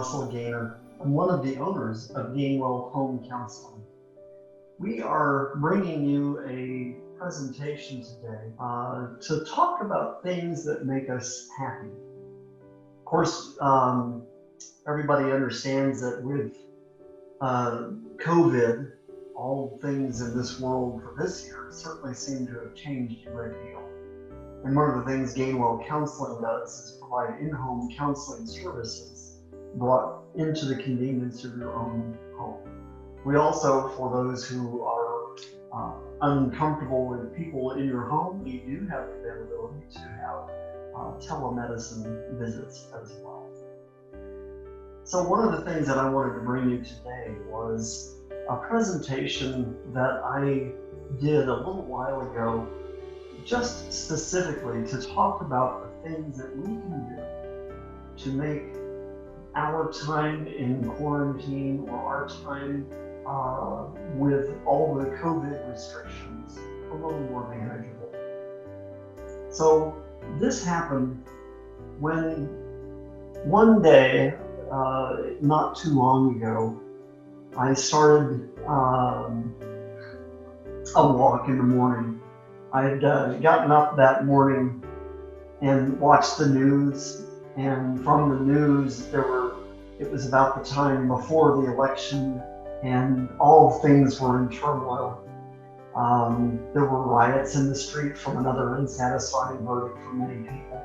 Russell Gaynor. I'm one of the owners of Gainwell Home Counseling. We are bringing you a presentation today to talk about things that make us happy. Of course, everybody understands that with COVID, all things in this world for this year certainly seem to have changed a great deal. And one of the things Gainwell Counseling does is provide in-home counseling services brought into the convenience of your own home. We also, for those who are uncomfortable with people in your home, we do have the availability to have telemedicine visits as well. So one of the things that I wanted to bring you today was a presentation that I did a little while ago, just specifically to talk about the things that we can do to make our time in quarantine or our time with all the COVID restrictions a little more manageable. So this happened when one day, not too long ago, I started a walk in the morning. I had gotten up that morning and watched the news, and from the news it was about the time before the election, and all things were in turmoil. There were riots in the street from another unsatisfying verdict for many people.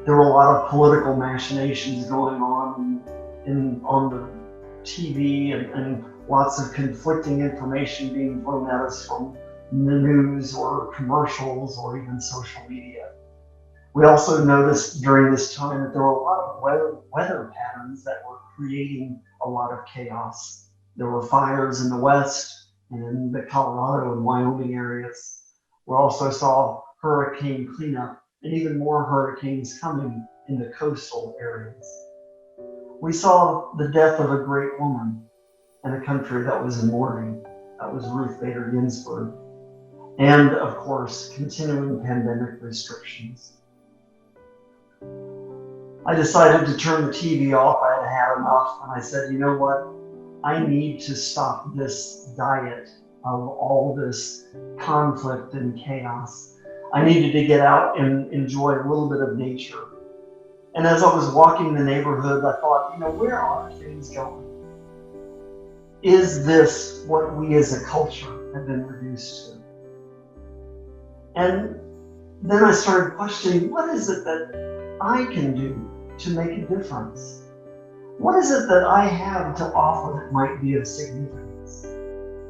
There were a lot of political machinations going on on the TV, and lots of conflicting information being thrown at us from the news or commercials or even social media. We also noticed during this time that there were a lot of weather patterns that were creating a lot of chaos. There were fires in the West and in the Colorado and Wyoming areas. We also saw hurricane cleanup and even more hurricanes coming in the coastal areas. We saw the death of a great woman in a country that was in mourning. That was Ruth Bader Ginsburg. And of course, continuing pandemic restrictions. I decided to turn the TV off. I had had enough, and I said, you know what? I need to stop this diet of all this conflict and chaos. I needed to get out and enjoy a little bit of nature. And as I was walking the neighborhood, I thought, where are things going? Is this what we as a culture have been reduced to? And then I started questioning, what is it that I can do to make a difference? What is it that I have to offer that might be of significance?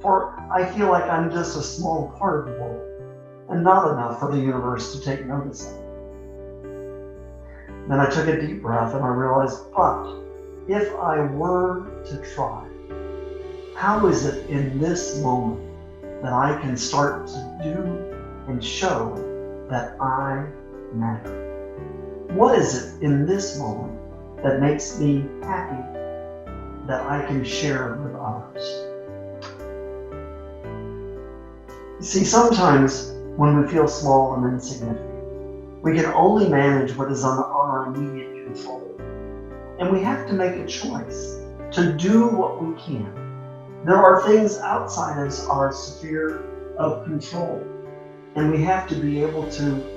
For I feel like I'm just a small part of the world and not enough for the universe to take notice of. Then I took a deep breath and I realized, but if I were to try, how is it in this moment that I can start to do and show that I matter? What is it in this moment that makes me happy that I can share with others? You see, sometimes when we feel small and insignificant, we can only manage what is on our immediate control. And we have to make a choice to do what we can. There are things outside of our sphere of control, and we have to be able to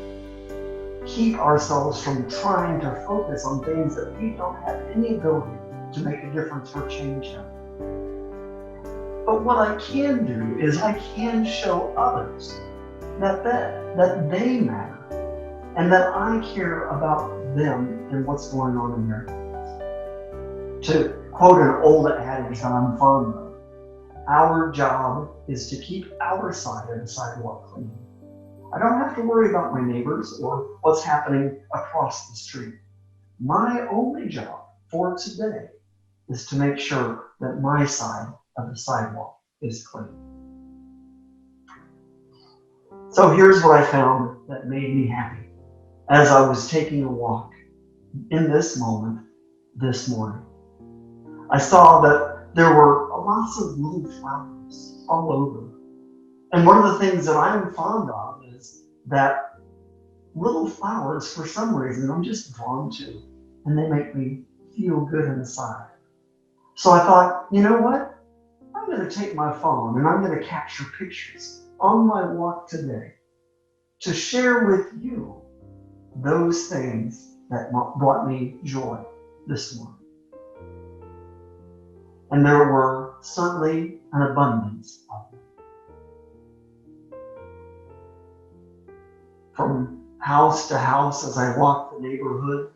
keep ourselves from trying to focus on things that we don't have any ability to make a difference or change them. But what I can do is I can show others that they matter and that I care about them and what's going on in their lives. To quote an old adage that I'm fond of, our job is to keep our side of the sidewalk clean. I don't have to worry about my neighbors or what's happening across the street. My only job for today is to make sure that my side of the sidewalk is clean. So here's what I found that made me happy as I was taking a walk in this moment this morning. I saw that there were lots of little flowers all over. And one of the things that I'm fond of is that little flowers, for some reason, I'm just drawn to, and they make me feel good inside. So I thought, you know what? I'm going to take my phone and I'm going to capture pictures on my walk today to share with you those things that brought me joy this morning. And there were certainly an abundance of them. From house to house as I walked the neighborhood,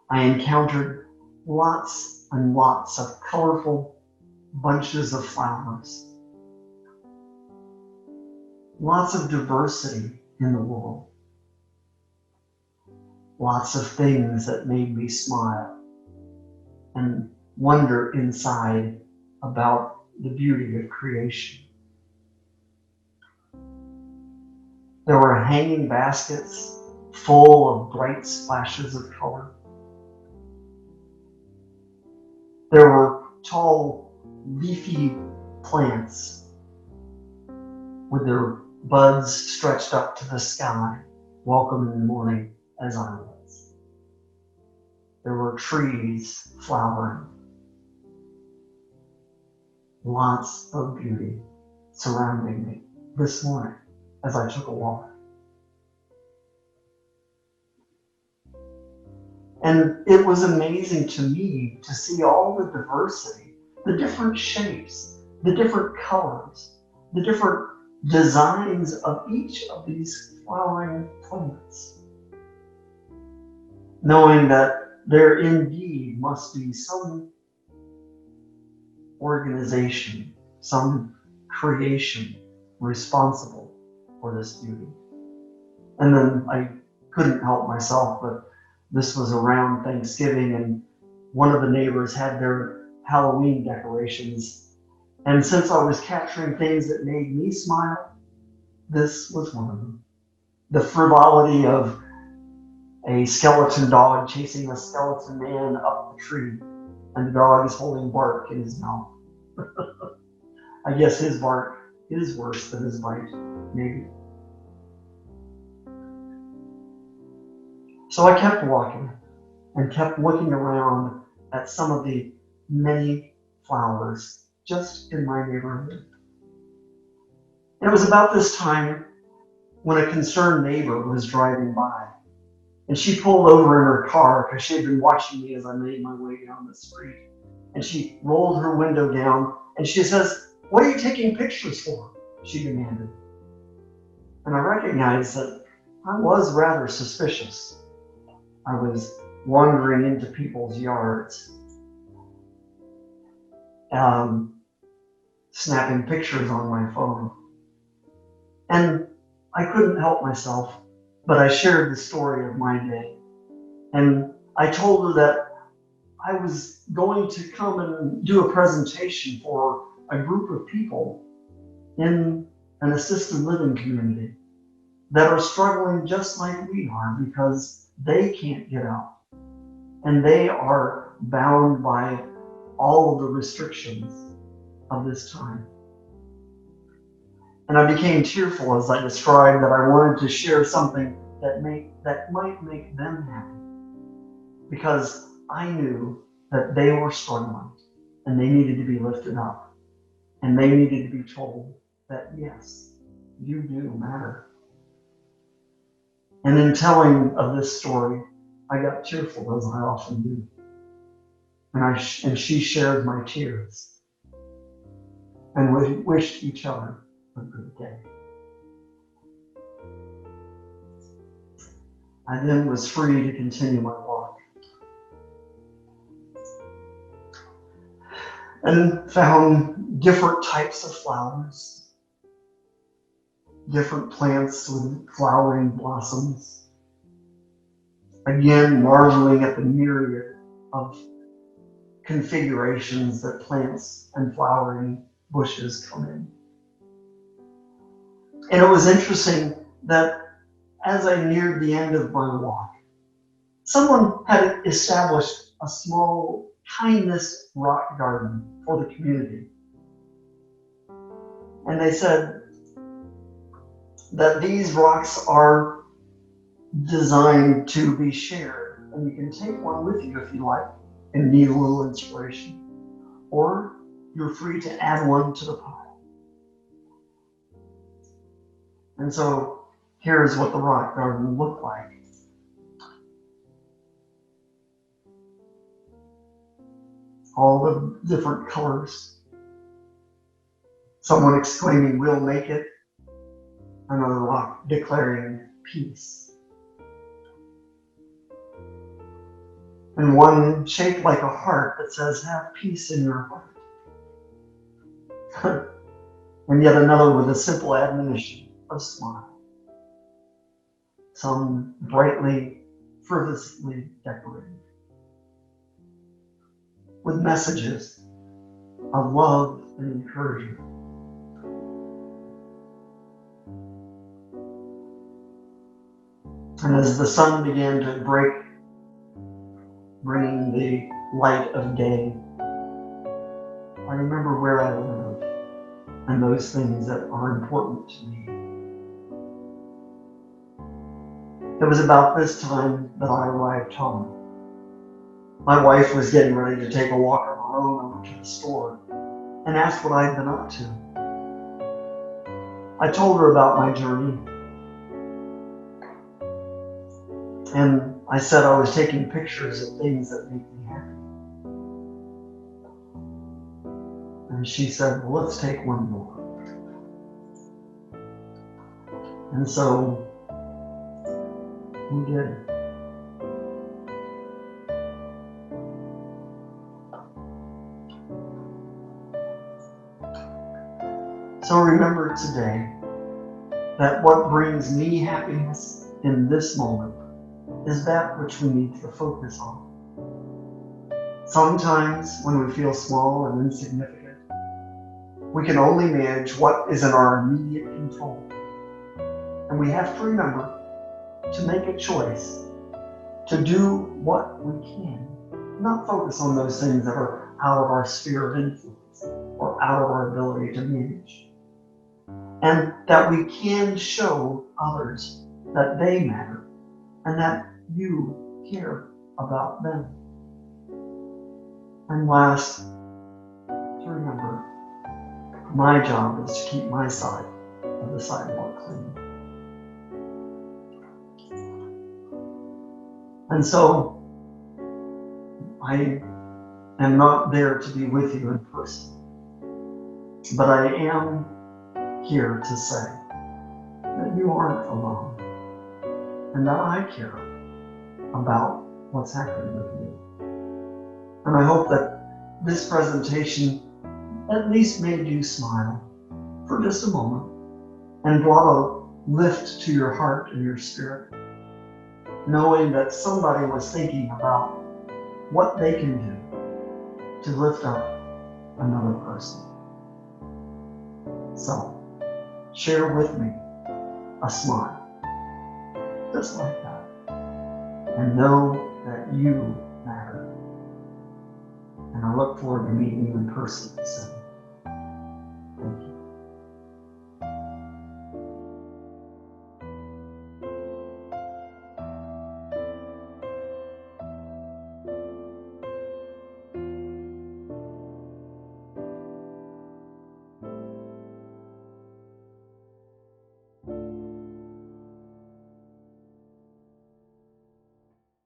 I encountered lots and lots of colorful bunches of flowers. Lots of diversity in the world. Lots of things that made me smile and wonder inside about the beauty of creation. There were hanging baskets full of bright splashes of color. There were tall, leafy plants with their buds stretched up to the sky, welcome in the morning as I was. There were trees flowering. Lots of beauty surrounding me this morning as I took a walk. And it was amazing to me to see all the diversity, the different shapes, the different colors, the different designs of each of these flowering plants. Knowing that there indeed must be some organization, some creation responsible for this beauty. And then I couldn't help myself, but this was around Thanksgiving, and one of the neighbors had their Halloween decorations. And since I was capturing things that made me smile, this was one of them. The frivolity of a skeleton dog chasing a skeleton man up the tree, and the dog is holding bark in his mouth. I guess his bark is worse than his bite, maybe. So I kept walking and kept looking around at some of the many flowers just in my neighborhood. And it was about this time when a concerned neighbor was driving by, and she pulled over in her car because she had been watching me as I made my way down the street. And she rolled her window down and she says, "What are you taking pictures for?" she demanded. And I recognized that I was rather suspicious. I was wandering into people's yards, snapping pictures on my phone. And I couldn't help myself, but I shared the story of my day. And I told her that I was going to come and do a presentation for a group of people in an assisted living community that are struggling just like we are because they can't get out. And they are bound by all of the restrictions of this time. And I became tearful as I described that I wanted to share something that might make them happy. Because I knew that they were struggling and they needed to be lifted up. And they needed to be told that, yes, you do matter. And in telling of this story, I got tearful, as I often do. And she shared my tears. And we wished each other a good day. I then was free to continue my walk. And found different types of flowers, different plants with flowering blossoms. Again, marveling at the myriad of configurations that plants and flowering bushes come in. And it was interesting that as I neared the end of my walk, someone had established a small kindness rock garden for the community. And they said that these rocks are designed to be shared, and you can take one with you if you like. and need a little inspiration. Or you're free to add one to the pile. And so here's what the rock garden looked like. All the different colors. Someone exclaiming, "We'll make it." Another rock declaring peace. And one shaped like a heart that says, "Have peace in your heart." And yet another with a simple admonition of smile. Some brightly, frivolously decorated with messages of love and encouragement. And as the sun began to break, bringing the light of day, I remember where I live and those things that are important to me. It was about this time that I arrived home. My wife was getting ready to take a walk of her own over to the store and asked what I'd been up to. I told her about my journey, and I said I was taking pictures of things that make me happy. And she said, "Well, let's take one more." And so we did. So remember today that what brings me happiness in this moment is that which we need to focus on. Sometimes when we feel small and insignificant, we can only manage what is in our immediate control. And we have to remember to make a choice to do what we can, not focus on those things that are out of our sphere of influence or out of our ability to manage. And that we can show others that they matter and that you care about them. And last, to remember, my job is to keep my side of the sidewalk clean. And so, I am not there to be with you in person, but I am here to say that you aren't alone and that I care about what's happening with you. And I hope that this presentation at least made you smile for just a moment and brought a lift to your heart and your spirit, knowing that somebody was thinking about what they can do to lift up another person. So, share with me a smile, just like that, and know that you matter. And I look forward to meeting you in person soon.